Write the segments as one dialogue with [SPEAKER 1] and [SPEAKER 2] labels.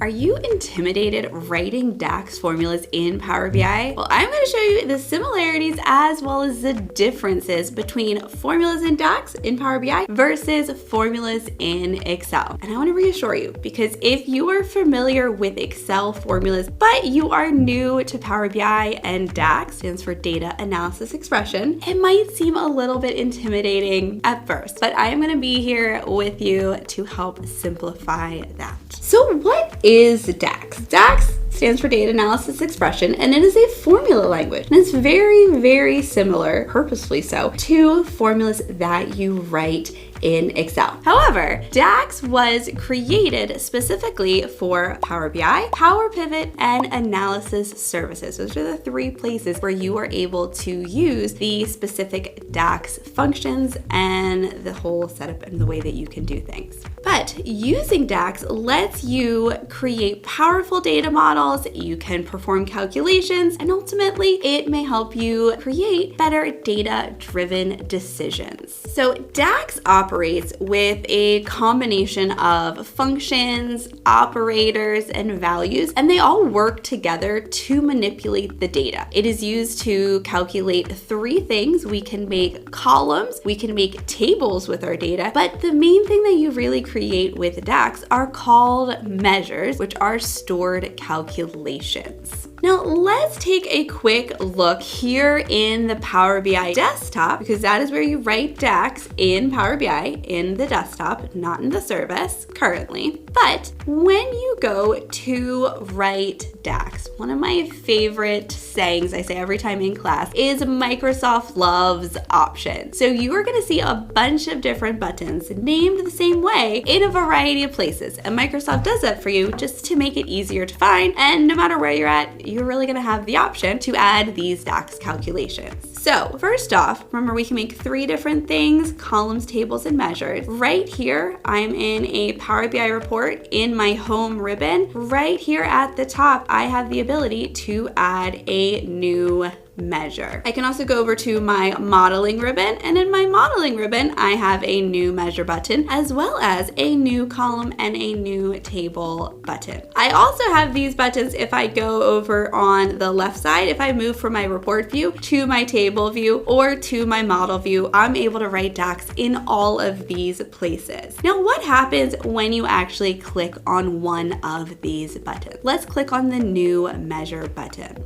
[SPEAKER 1] Are you intimidated writing DAX formulas in Power BI? Well, I'm going to show you the similarities as well as the differences between formulas in DAX in Power BI versus formulas in Excel. And I want to reassure you, because if you are familiar with Excel formulas, but you are new to Power BI and DAX, stands for Data Analysis Expression, it might seem a little bit intimidating at first, but I am going to be here with you to help simplify that. So what is DAX? DAX stands for Data Analysis Expression, and it is a formula language. And it's very, very similar, purposefully so, to formulas that you write in Excel. However, DAX was created specifically for Power BI, Power Pivot, and Analysis Services. Those are the three places where you are able to use the specific DAX functions and the whole setup and the way that you can do things. But using DAX lets you create powerful data models, you can perform calculations, and ultimately it may help you create better data-driven decisions. So DAX operates with a combination of functions, operators, and values, and they all work together to manipulate the data. It is used to calculate three things. We can make columns, we can make tables with our data, but the main thing that you really create with DAX are called measures, which are stored calculations. Now let's take a quick look here in the Power BI desktop, because that is where you write DAX in Power BI, in the desktop, not in the service currently. But when you go to write DAX, one of my favorite sayings I say every time in class is Microsoft loves options. So you are going to see a bunch of different buttons named the same way in a variety of places. And Microsoft does that for you just to make it easier to find. And no matter where you're at, you're really going to have the option to add these DAX calculations. So first off, remember we can make three different things: columns, tables, and measures. Right here, I'm in a Power BI report in my home ribbon. Right here at the top, I have the ability to add a new measure. I can also go over to my modeling ribbon, and in my modeling ribbon, I have a new measure button, as well as a new column and a new table button. I also have these buttons if I go over on the left side. If I move from my report view to my table view or to my model view, I'm able to write DAX in all of these places. Now, what happens when you actually click on one of these buttons? Let's click on the new measure button.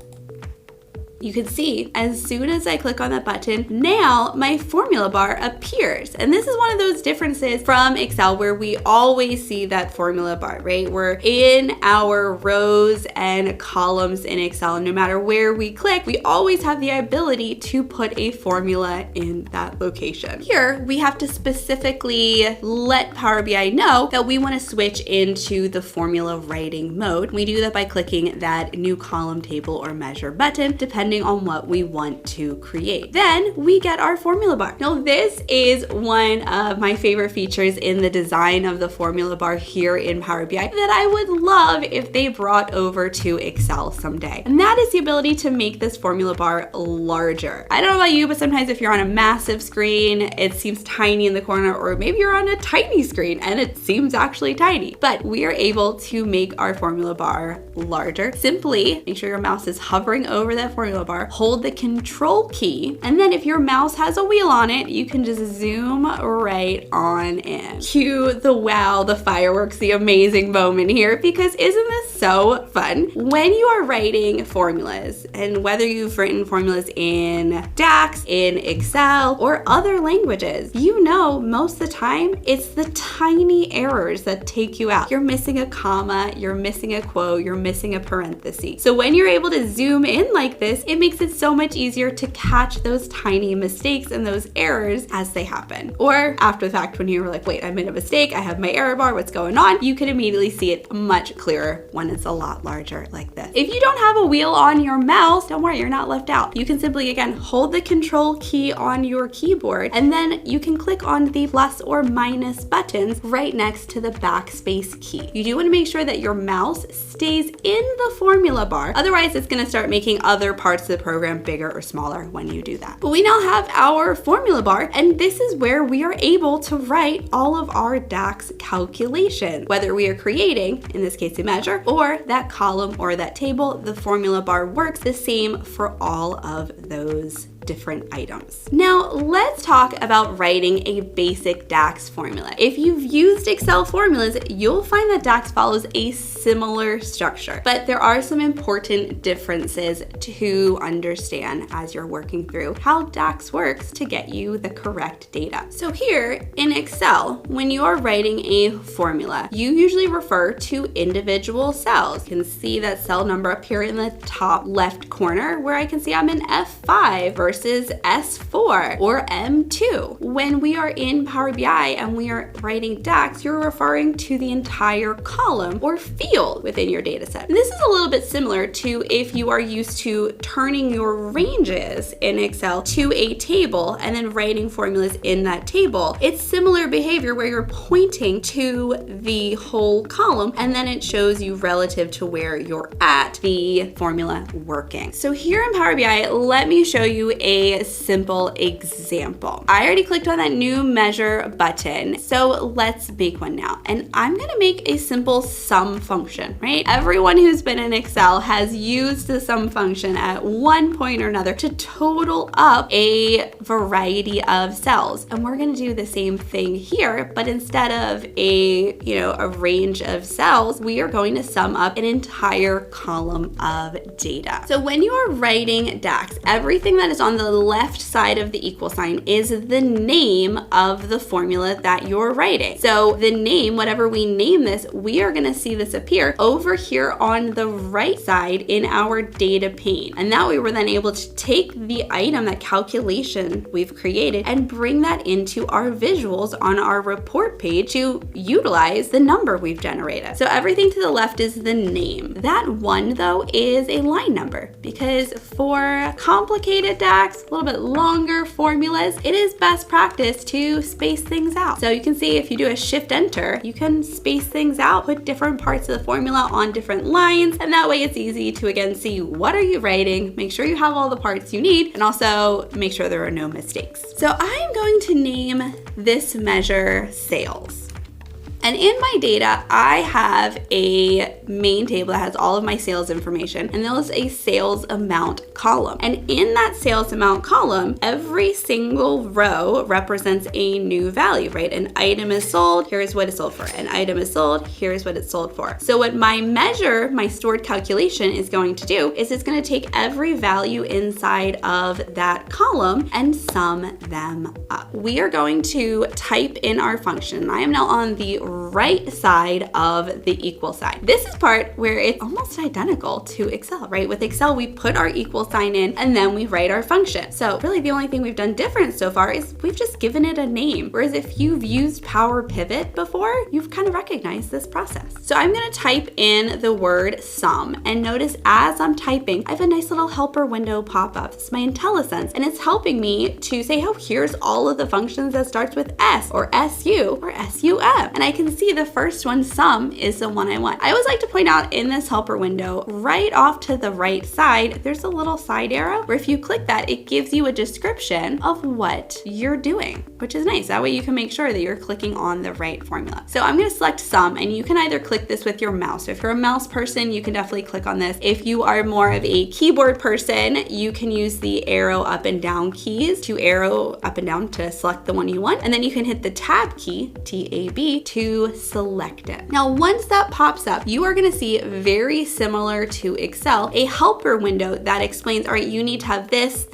[SPEAKER 1] You can see as soon as I click on that button, now my formula bar appears. And this is one of those differences from Excel where we always see that formula bar, right? We're in our rows and columns in Excel, and no matter where we click, we always have the ability to put a formula in that location. Here, we have to specifically let Power BI know that we want to switch into the formula writing mode. We do that by clicking that new column, table, or measure button, depending on what we want to create. Then we get our formula bar. Now, this is one of my favorite features in the design of the formula bar here in Power BI that I would love if they brought over to Excel someday. And that is the ability to make this formula bar larger. I don't know about you, but sometimes if you're on a massive screen, it seems tiny in the corner, or maybe you're on a tiny screen and it seems actually tiny. But we are able to make our formula bar larger. Simply make sure your mouse is hovering over that formula bar, hold the control key, and then if your mouse has a wheel on it, you can just zoom right on in. Cue the wow, the fireworks, the amazing moment here, because isn't this so fun? When you are writing formulas, and whether you've written formulas in DAX, in Excel, or other languages, you know most of the time it's the tiny errors that take you out. You're missing a comma, you're missing a quote, you're missing a parenthesis. So when you're able to zoom in like this, it makes it so much easier to catch those tiny mistakes and those errors as they happen. Or after the fact, when you're like, wait, I made a mistake, I have my error bar, what's going on? You can immediately see it much clearer when it's a lot larger like this. If you don't have a wheel on your mouse, don't worry, you're not left out. You can simply, again, hold the control key on your keyboard, and then you can click on the plus or minus buttons right next to the backspace key. You do want to make sure that your mouse stays in the formula bar. Otherwise, it's going to start making other parts parts of the program bigger or smaller when you do that. But we now have our formula bar, and this is where we are able to write all of our DAX calculations. Whether we are creating, in this case, a measure, or that column or that table, the formula bar works the same for all of those different items. Now let's talk about writing a basic DAX formula. If you've used Excel formulas, you'll find that DAX follows a similar structure, but there are some important differences to understand as you're working through how DAX works to get you the correct data. So here in Excel, when you are writing a formula, you usually refer to individual cells. You can see that cell number up here in the top left corner where I can see I'm in F5 versus S4 or M2. When we are in Power BI and we are writing DAX, you're referring to the entire column or field within your data set. And this is a little bit similar to if you are used to turning your ranges in Excel to a table and then writing formulas in that table. It's similar behavior where you're pointing to the whole column and then it shows you relative to where you're at the formula working. So here in Power BI, let me show you a simple example. I already clicked on that new measure button, so let's make one now. And I'm gonna make a simple sum function, right? Everyone who's been in Excel has used the sum function at one point or another to total up a variety of cells. And we're gonna do the same thing here, but instead of a range of cells, we are going to sum up an entire column of data. So when you are writing DAX, everything that is on the left side of the equal sign is the name of the formula that you're writing. So the name, whatever we name this, we are gonna see this appear over here on the right side in our data pane. And that way we're then able to take the item, that calculation we've created, and bring that into our visuals on our report page to utilize the number we've generated. So everything to the left is the name. That one though is a line number, because for complicated DAX, a little bit longer formulas, it is best practice to space things out. So you can see if you do a shift enter, you can space things out, put different parts of the formula on different lines, and that way it's easy to again see what are you writing, make sure you have all the parts you need, and also make sure there are no mistakes. So I am going to name this measure sales. And in my data, I have a main table that has all of my sales information, and there's a sales amount column. And in that sales amount column, every single row represents a new value, right? An item is sold, here's what it's sold for. An item is sold, here's what it's sold for. So what my measure, my stored calculation is going to do is it's going to take every value inside of that column and sum them up. We are going to type in our function. I am now on the right side of the equal sign. This is part where it's almost identical to Excel, right? With Excel, we put our equal sign in and then we write our function. So really the only thing we've done different so far is we've just given it a name. Whereas if you've used Power Pivot before, you've kind of recognized this process. So I'm gonna type in the word sum, and notice as I'm typing, I have a nice little helper window pop up. It's my IntelliSense, and it's helping me to say, oh, here's all of the functions that starts with S or SU or SUM. And I can see the first one, sum, is the one I want. I always like to point out in this helper window, right off to the right side, there's a little side arrow where if you click that, it gives you a description of what you're doing, which is nice. That way you can make sure that you're clicking on the right formula. So I'm gonna select sum, and you can either click this with your mouse. So if you're a mouse person, you can definitely click on this. If you are more of a keyboard person, you can use the arrow up and down keys to arrow up and down to select the one you want. And then you can hit the tab key, T-A-B, to select it. Now, once that pops up, you are gonna see very similar to Excel, a helper window that explains, all right, you need to have this,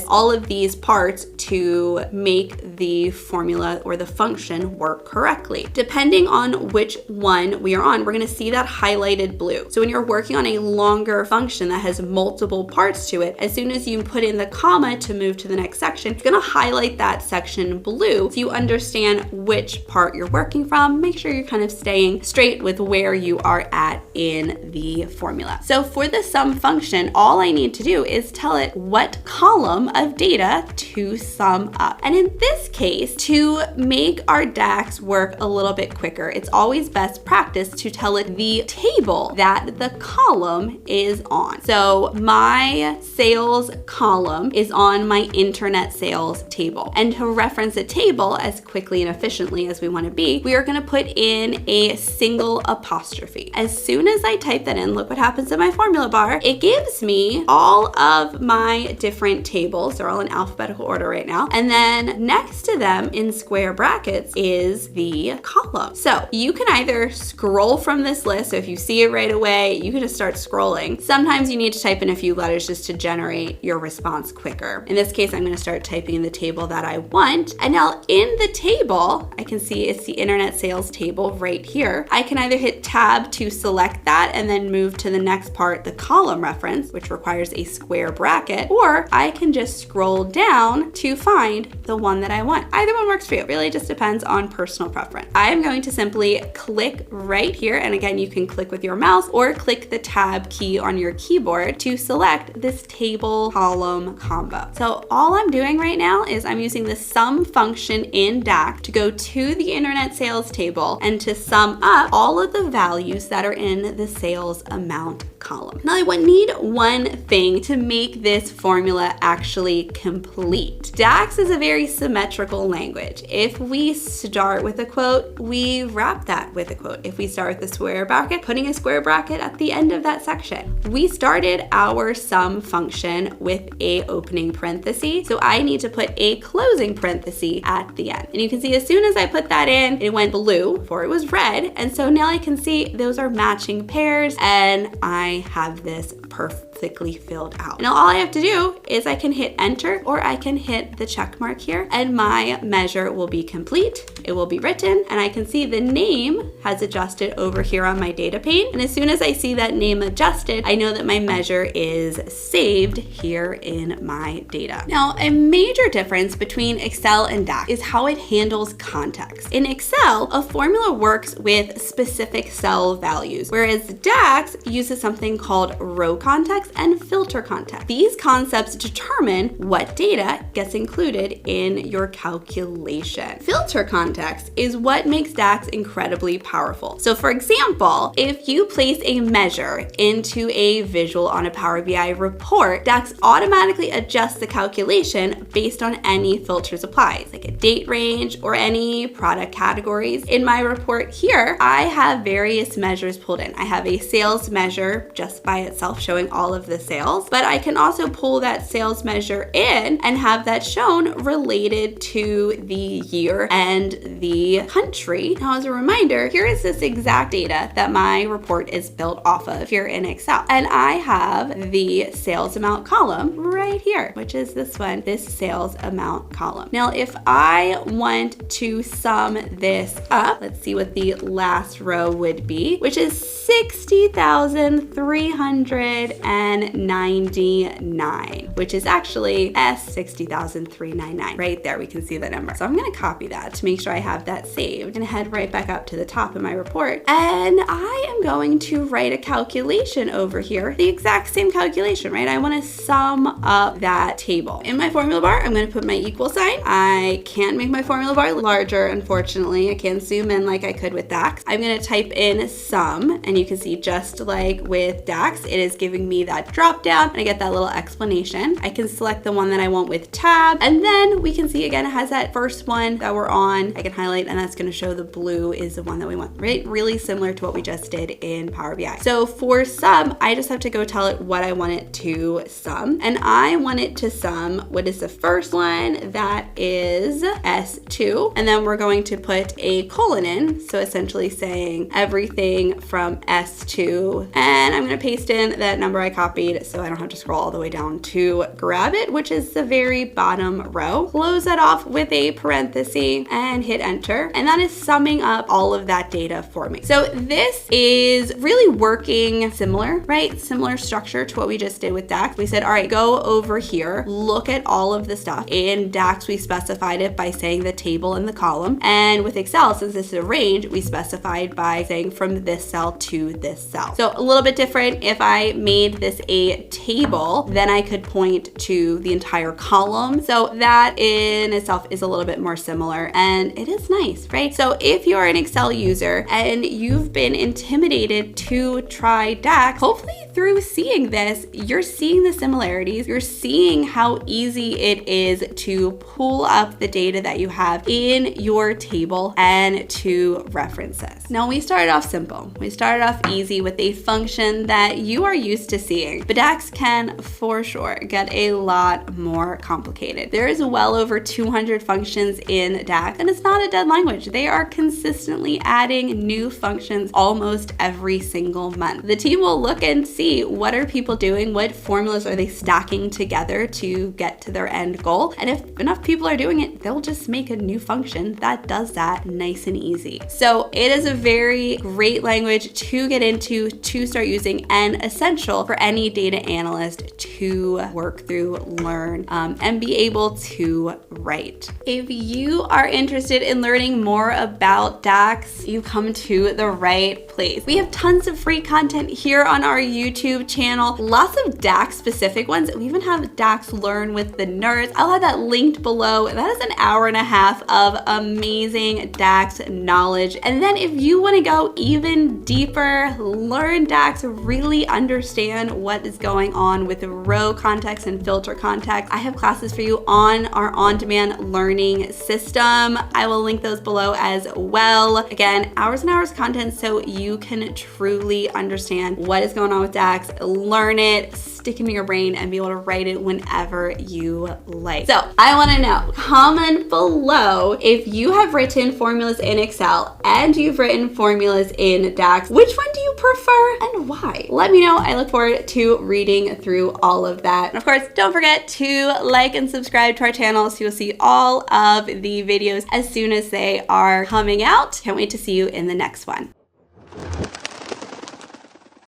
[SPEAKER 1] all of these parts to make the formula or the function work correctly. Depending on which one we are on, we're gonna see that highlighted blue. So when you're working on a longer function that has multiple parts to it, as soon as you put in the comma to move to the next section, it's gonna highlight that section blue so you understand which part you're working from. Make sure you're kind of staying straight with where you are at in the formula. So for the sum function, all I need to do is tell it what column of data to sum sum up. And in this case, to make our DAX work a little bit quicker, it's always best practice to tell it the table that the column is on. So my sales column is on my internet sales table. And to reference a table as quickly and efficiently as we want to be, we are going to put in a single apostrophe. As soon as I type that in, look what happens in my formula bar. It gives me all of my different tables. They're all in alphabetical order right now. And then next to them in square brackets is the column. So you can either scroll from this list. So if you see it right away, you can just start scrolling. Sometimes you need to type in a few letters just to generate your response quicker. In this case, I'm going to start typing in the table that I want. And now in the table, I can see it's the internet sales table right here. I can either hit tab to select that and then move to the next part, the column reference, which requires a square bracket, or I can just scroll down to find the one that I want. Either one works for you. It really just depends on personal preference. I'm going to simply click right here. And again, you can click with your mouse or click the tab key on your keyboard to select this table column combo. So all I'm doing right now is I'm using the sum function in DAX to go to the internet sales table and to sum up all of the values that are in the sales amount column. Now I would need one thing to make this formula actually complete. DAX is a very symmetrical language. If we start with a quote, we wrap that with a quote. If we start with a square bracket, putting a square bracket at the end of that section. We started our sum function with a opening parenthesis, so I need to put a closing parenthesis at the end. And you can see as soon as I put that in, it went blue before it was red. And so now I can see those are matching pairs and I have this perfectly filled out. Now all I have to do is I can hit enter or I can hit the check mark here and my measure will be complete. It will be written and I can see the name has adjusted over here on my data pane. And as soon as I see that name adjusted, I know that my measure is saved here in my data. Now, a major difference between Excel and DAX is how it handles context. In Excel, a formula works with specific cell values, whereas DAX uses something called row context and filter context. These concepts determine what data gets included in your calculation. Filter context is what makes DAX incredibly powerful. So for example, if you place a measure into a visual on a Power BI report, DAX automatically adjusts the calculation based on any filters applied, like a date range or any product categories. In my report here, I have various measures pulled in. I have a sales measure just by itself showing all of the sales, but I can also pull that sales measure in and have that shown related to the year and the country. Now, as a reminder, here is this exact data that my report is built off of here in Excel. And I have the sales amount column right here, which is this one, this sales amount column. Now, if I want to sum this up, let's see what the last row would be, which is 60,399, which is actually S60,399. Right there, we can see the number. So I'm going to copy that to make sure I have that saved and head right back up to the top of my report. And I am going to write a calculation over here, the exact same calculation, right? I want to sum up that table. In my formula bar, I'm going to put my equal sign. I can't make my formula bar larger, unfortunately. I can't zoom in like I could with DAX. I'm going to type in sum, and you can see just like with DAX, it is giving me that drop down and I get that little explanation. I can select the one that I want with tab, and then we can see again, it has that first one that we're on. I can highlight and that's going to show the blue is the one that we want, right? Really similar to what we just did in Power BI. So for sum, I just have to go tell it what I want it to sum, and I want it to sum what is the first one, that is S2, and then we're going to put a colon in, so essentially saying everything from S2, and I'm going to paste in that number I copied so I don't have to scroll all the way down to grab it, which is the very bottom row. Close that off with a parenthesis and hit enter, and that is summing up all of that data for me. So this is really working similar, right? Similar structure to what we just did with DAX. We said, all right, go over here, look at all of the stuff. In DAX, we specified it by saying the table and the column. And with Excel, since this is a range, we specified by saying from this cell to this cell. So a little bit different. If I made this a table, then I could point to the entire column. So that in itself is a little bit more similar, and it is nice, right? So if you're an Excel user and you've been intimidated to try DAX, hopefully through seeing this, you're seeing the similarities, you're seeing how easy it is to pull up the data that you have in your table and to reference this. Now, we started off simple. We started off easy with a function that you are used to seeing, but DAX can for sure get a lot more complicated. There is well over 200 functions in DAX, and it's not a dead language. They are consistently adding new functions almost every single month. The team will look and see what are people doing, what formulas are they stacking together to get to their end goal, and if enough people are doing it, they'll just make a new function that does that nice and easy. So it is a very great language to get into, to start using, and essential for any data analyst to work through, learn, and be able to write. If you are interested in learning more about DAX, you come to the right place. We have tons of free content here on our YouTube channel, lots of DAX specific ones. We even have DAX Learn with the Nerds. I'll have that linked below. That is an hour and a half of amazing DAX knowledge. And then if you want to go even deeper, learn DAX, really understand what is going on with the row context and filter context, I have classes for you on our on-demand learning system. I will link those below as well. Again, hours and hours of content so you can truly understand what is going on with DAX, learn it, stick it in your brain, and be able to write it whenever you like. So I want to know, comment below if you have written formulas in Excel and you've written formulas in DAX. Which one do you prefer and why? Let me know. I look forward to reading through all of that. And of course, don't forget to like and subscribe to our channel so you'll see all of the videos as soon as they are coming out. Can't wait to see you in the next one.